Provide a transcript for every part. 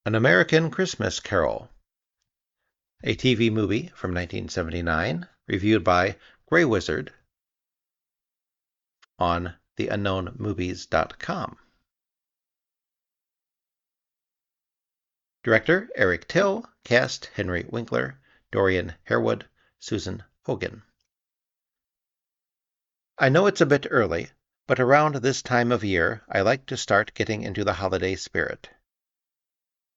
An American Christmas Carol, a TV movie from 1979, reviewed by Greywizard on theunknownmovies.com. Director Eric Till, cast Henry Winkler, Dorian Harewood, Susan Hogan. I know it's a bit early, but around this time of year I like to start getting into the holiday spirit.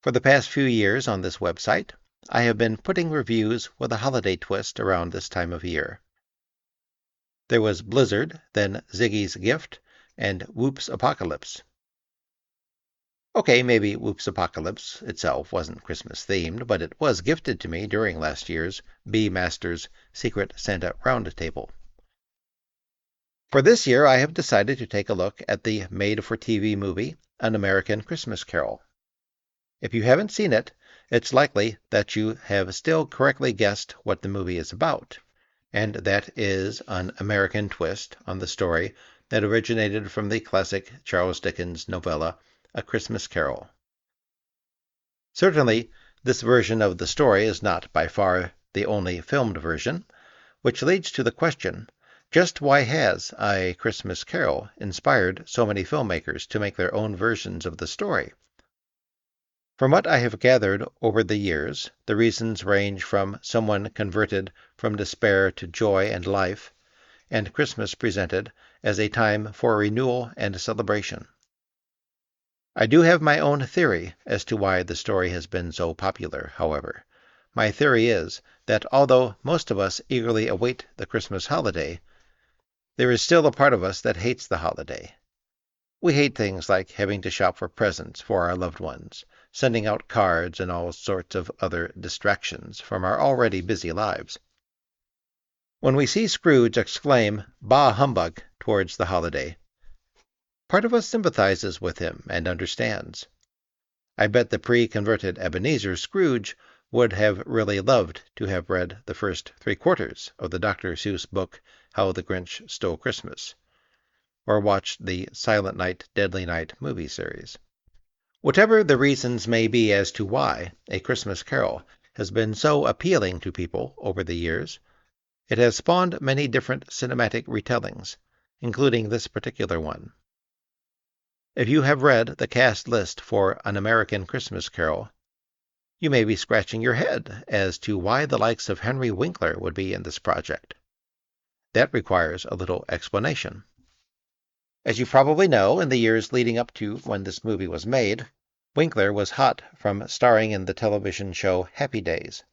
For the past few years on this website, I have been putting reviews with a holiday twist around this time of year. There was Blizzard, then Ziggy's Gift, and Whoops Apocalypse. Okay, maybe Whoops Apocalypse itself wasn't Christmas-themed, but it was gifted to me during last year's B Masters Secret Santa Roundtable. For this year, I have decided to take a look at the made-for-TV movie, An American Christmas Carol. If you haven't seen it, it's likely that you have still correctly guessed what the movie is about, and that is an American twist on the story that originated from the classic Charles Dickens novella, A Christmas Carol. Certainly, this version of the story is not by far the only filmed version, which leads to the question, just why has A Christmas Carol inspired so many filmmakers to make their own versions of the story? From what I have gathered over the years, the reasons range from someone converted from despair to joy and life, and Christmas presented as a time for renewal and celebration. I do have my own theory as to why the story has been so popular, however. My theory is that although most of us eagerly await the Christmas holiday, there is still a part of us that hates the holiday. We hate things like having to shop for presents for our loved ones, sending out cards, and all sorts of other distractions from our already busy lives. When we see Scrooge exclaim, "Bah humbug," towards the holiday, part of us sympathizes with him and understands. I bet the pre-converted Ebenezer Scrooge would have really loved to have read the first 3/4 of the Dr. Seuss book, How the Grinch Stole Christmas, or watched the Silent Night, Deadly Night movie series. Whatever the reasons may be as to why A Christmas Carol has been so appealing to people over the years, it has spawned many different cinematic retellings, including this particular one. If you have read the cast list for An American Christmas Carol, you may be scratching your head as to why the likes of Henry Winkler would be in this project. That requires a little explanation. As you probably know, in the years leading up to when this movie was made, Winkler was hot from starring in the television show Happy Days.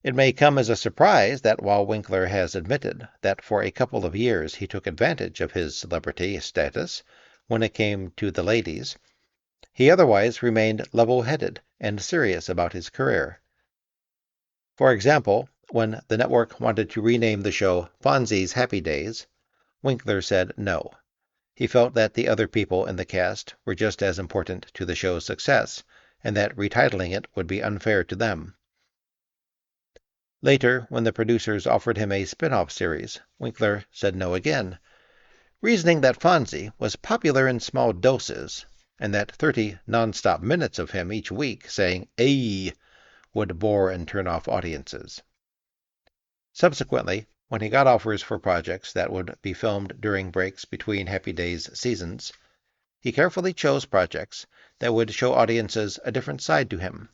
It may come as a surprise that while Winkler has admitted that for a couple of years he took advantage of his celebrity status when it came to the ladies, he otherwise remained level-headed and serious about his career. For example, when the network wanted to rename the show Fonzie's Happy Days, Winkler said no. He felt that the other people in the cast were just as important to the show's success, and that retitling it would be unfair to them. Later, when the producers offered him a spin-off series, Winkler said no again, reasoning that Fonzie was popular in small doses, and that 30 non-stop minutes of him each week saying "ayy" would bore and turn off audiences. Subsequently, when he got offers for projects that would be filmed during breaks between Happy Days seasons, he carefully chose projects that would show audiences a different side to him.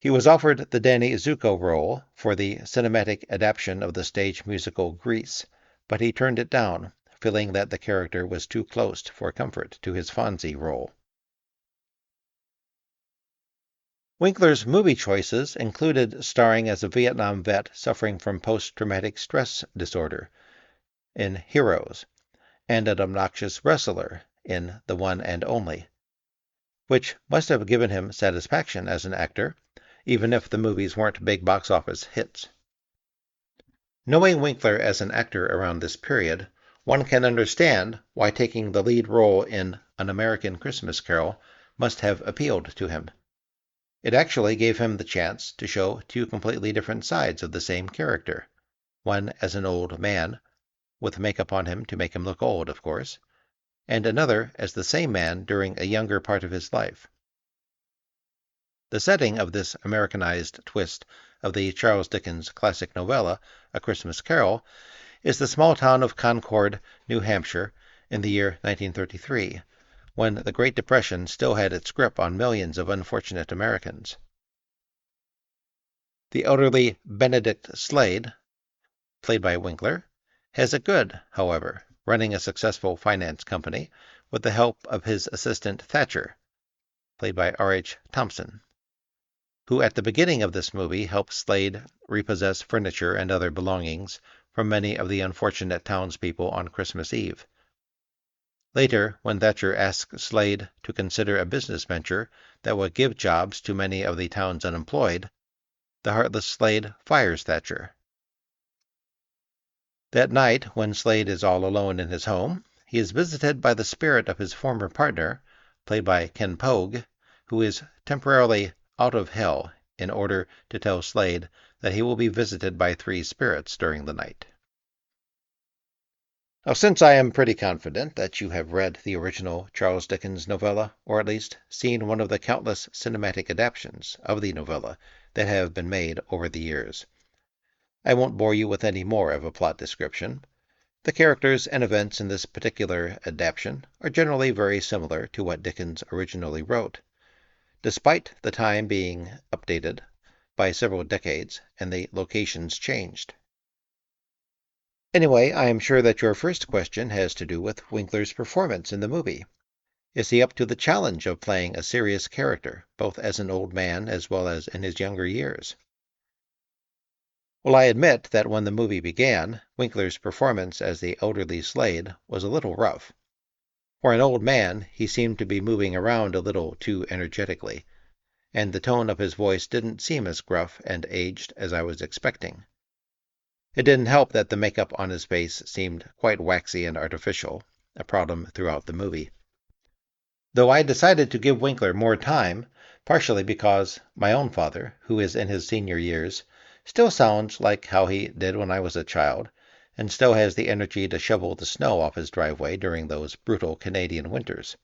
He was offered the Danny Zuko role for the cinematic adaptation of the stage musical Grease, but he turned it down, feeling that the character was too close for comfort to his Fonzie role. Winkler's movie choices included starring as a Vietnam vet suffering from post-traumatic stress disorder in Heroes, and an obnoxious wrestler in The One and Only, which must have given him satisfaction as an actor, even if the movies weren't big box office hits. Knowing Winkler as an actor around this period, one can understand why taking the lead role in An American Christmas Carol must have appealed to him. It actually gave him the chance to show two completely different sides of the same character, one as an old man, with makeup on him to make him look old, of course, and another as the same man during a younger part of his life. The setting of this Americanized twist of the Charles Dickens classic novella, A Christmas Carol, is the small town of Concord, New Hampshire, in the year 1933, when the Great Depression still had its grip on millions of unfortunate Americans. The elderly Benedict Slade, played by Winkler, has it good, however, running a successful finance company with the help of his assistant Thatcher, played by R.H. Thompson, who at the beginning of this movie helps Slade repossess furniture and other belongings from many of the unfortunate townspeople on Christmas Eve. Later, when Thatcher asks Slade to consider a business venture that would give jobs to many of the town's unemployed, the heartless Slade fires Thatcher. That night, when Slade is all alone in his home, he is visited by the spirit of his former partner, played by Ken Pogue, who is temporarily out of hell in order to tell Slade that he will be visited by 3 spirits during the night. Now, since I am pretty confident that you have read the original Charles Dickens novella, or at least seen one of the countless cinematic adaptations of the novella that have been made over the years, I won't bore you with any more of a plot description. The characters and events in this particular adaptation are generally very similar to what Dickens originally wrote, despite the time being updated by several decades and the locations changed. Anyway, I am sure that your first question has to do with Winkler's performance in the movie. Is he up to the challenge of playing a serious character, both as an old man as well as in his younger years? Well, I admit that when the movie began, Winkler's performance as the elderly Slade was a little rough. For an old man, he seemed to be moving around a little too energetically, and the tone of his voice didn't seem as gruff and aged as I was expecting. It didn't help that the makeup on his face seemed quite waxy and artificial, a problem throughout the movie. Though I decided to give Winkler more time, partially because my own father, who is in his senior years, still sounds like how he did when I was a child, and still has the energy to shovel the snow off his driveway during those brutal Canadian winters.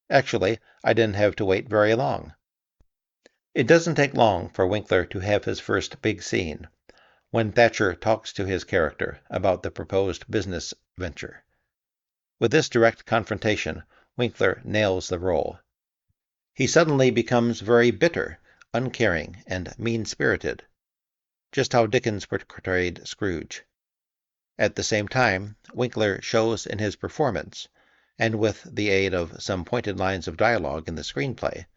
Actually, I didn't have to wait very long. It doesn't take long for Winkler to have his first big scene, when Thatcher talks to his character about the proposed business venture. With this direct confrontation, Winkler nails the role. He suddenly becomes very bitter, uncaring, and mean-spirited, just how Dickens portrayed Scrooge. At the same time, Winkler shows in his performance, and with the aid of some pointed lines of dialogue in the screenplay,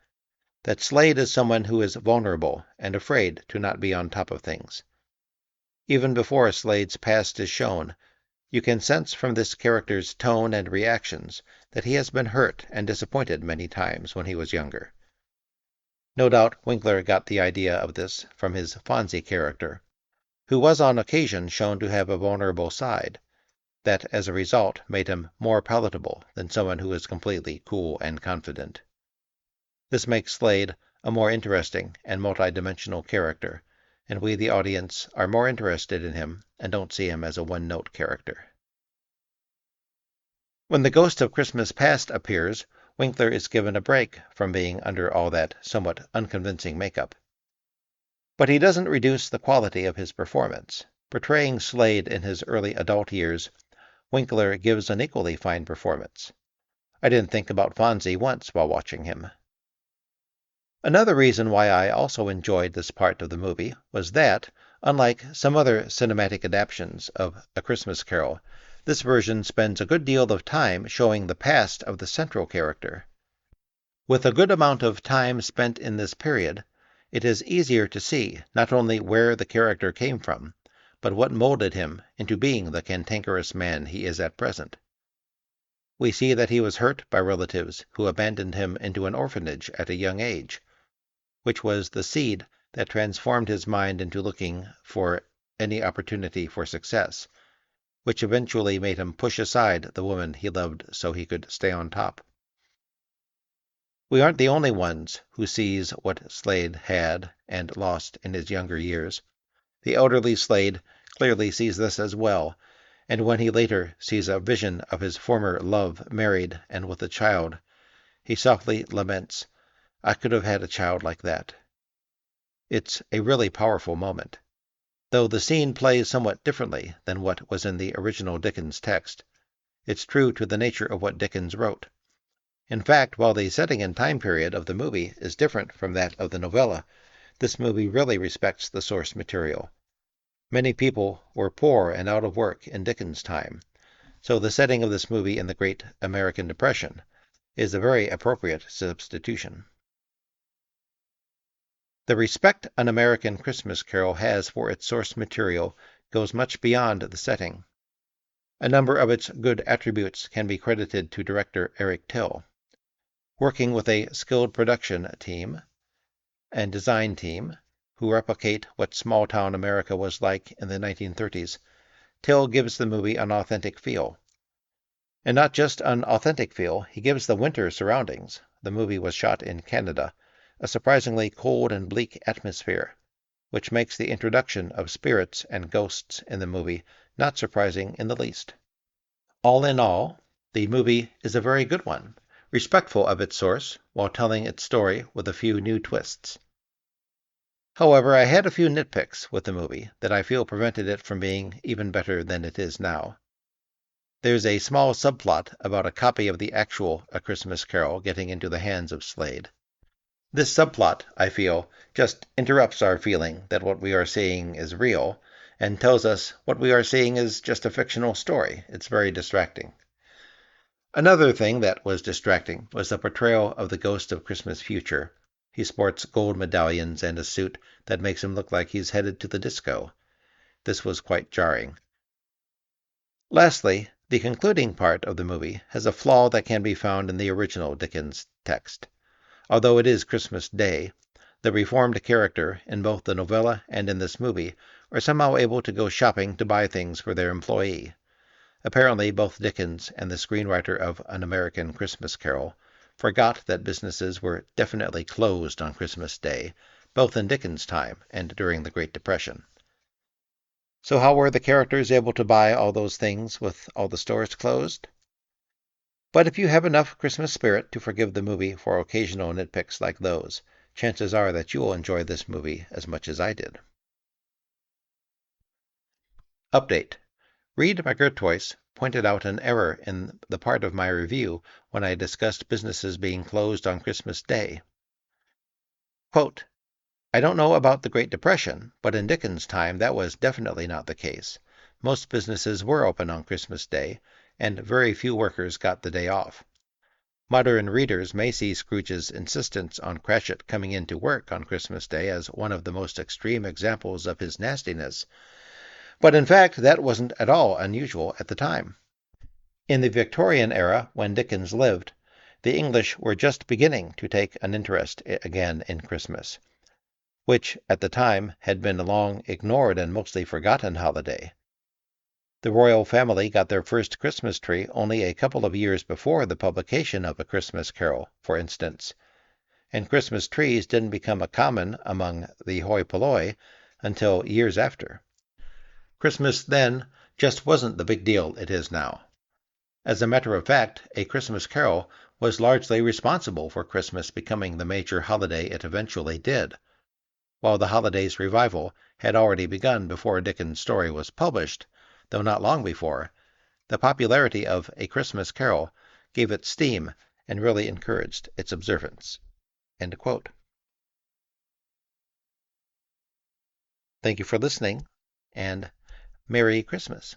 that Slade is someone who is vulnerable and afraid to not be on top of things. Even before Slade's past is shown, you can sense from this character's tone and reactions that he has been hurt and disappointed many times when he was younger. No doubt Winkler got the idea of this from his Fonzie character, who was on occasion shown to have a vulnerable side, that as a result made him more palatable than someone who is completely cool and confident. This makes Slade a more interesting and multidimensional character, and we, the audience, are more interested in him and don't see him as a one-note character. When the Ghost of Christmas Past appears, Winkler is given a break from being under all that somewhat unconvincing makeup. But he doesn't reduce the quality of his performance. Portraying Slade in his early adult years, Winkler gives an equally fine performance. I didn't think about Fonzie once while watching him. Another reason why I also enjoyed this part of the movie was that, unlike some other cinematic adaptations of A Christmas Carol, this version spends a good deal of time showing the past of the central character. With a good amount of time spent in this period, it is easier to see not only where the character came from, but what molded him into being the cantankerous man he is at present. We see that he was hurt by relatives who abandoned him into an orphanage at a young age, which was the seed that transformed his mind into looking for any opportunity for success, which eventually made him push aside the woman he loved so he could stay on top. We aren't the only ones who sees what Slade had and lost in his younger years. The elderly Slade clearly sees this as well, and when he later sees a vision of his former love married and with a child, he softly laments, I could have had a child like that. It's a really powerful moment. Though the scene plays somewhat differently than what was in the original Dickens text, it's true to the nature of what Dickens wrote. In fact, while the setting and time period of the movie is different from that of the novella, this movie really respects the source material. Many people were poor and out of work in Dickens' time, so the setting of this movie in the Great American Depression is a very appropriate substitution. The respect An American Christmas Carol has for its source material goes much beyond the setting. A number of its good attributes can be credited to director Eric Till. Working with a skilled production team and design team who replicate what small-town America was like in the 1930s, Till gives the movie an authentic feel. And not just an authentic feel, he gives the winter surroundings. The movie was shot in Canada, a surprisingly cold and bleak atmosphere, which makes the introduction of spirits and ghosts in the movie not surprising in the least. All in all, the movie is a very good one, respectful of its source while telling its story with a few new twists. However, I had a few nitpicks with the movie that I feel prevented it from being even better than it is now. There's a small subplot about a copy of the actual A Christmas Carol getting into the hands of Slade. This subplot, I feel, just interrupts our feeling that what we are seeing is real and tells us what we are seeing is just a fictional story. It's very distracting. Another thing that was distracting was the portrayal of the ghost of Christmas future. He sports gold medallions and a suit that makes him look like he's headed to the disco. This was quite jarring. Lastly, the concluding part of the movie has a flaw that can be found in the original Dickens text. Although it is Christmas Day, the reformed character in both the novella and in this movie are somehow able to go shopping to buy things for their employee. Apparently, both Dickens and the screenwriter of An American Christmas Carol forgot that businesses were definitely closed on Christmas Day, both in Dickens' time and during the Great Depression. So how were the characters able to buy all those things with all the stores closed? But if you have enough Christmas spirit to forgive the movie for occasional nitpicks like those, chances are that you will enjoy this movie as much as I did. Update. Reed McGurtois pointed out an error in the part of my review when I discussed businesses being closed on Christmas Day. Quote, I don't know about the Great Depression, but in Dickens' time that was definitely not the case. Most businesses were open on Christmas Day, and very few workers got the day off. Modern readers may see Scrooge's insistence on Cratchit coming in to work on Christmas Day as one of the most extreme examples of his nastiness, but in fact that wasn't at all unusual at the time. In the Victorian era, when Dickens lived, the English were just beginning to take an interest again in Christmas, which at the time had been a long ignored and mostly forgotten holiday. The royal family got their first Christmas tree only a couple of years before the publication of A Christmas Carol, for instance, and Christmas trees didn't become common among the hoi polloi until years after. Christmas then just wasn't the big deal it is now. As a matter of fact, A Christmas Carol was largely responsible for Christmas becoming the major holiday it eventually did. While the holiday's revival had already begun before Dickens' story was published, though not long before, the popularity of A Christmas Carol gave it steam and really encouraged its observance. End quote. Thank you for listening, and Merry Christmas.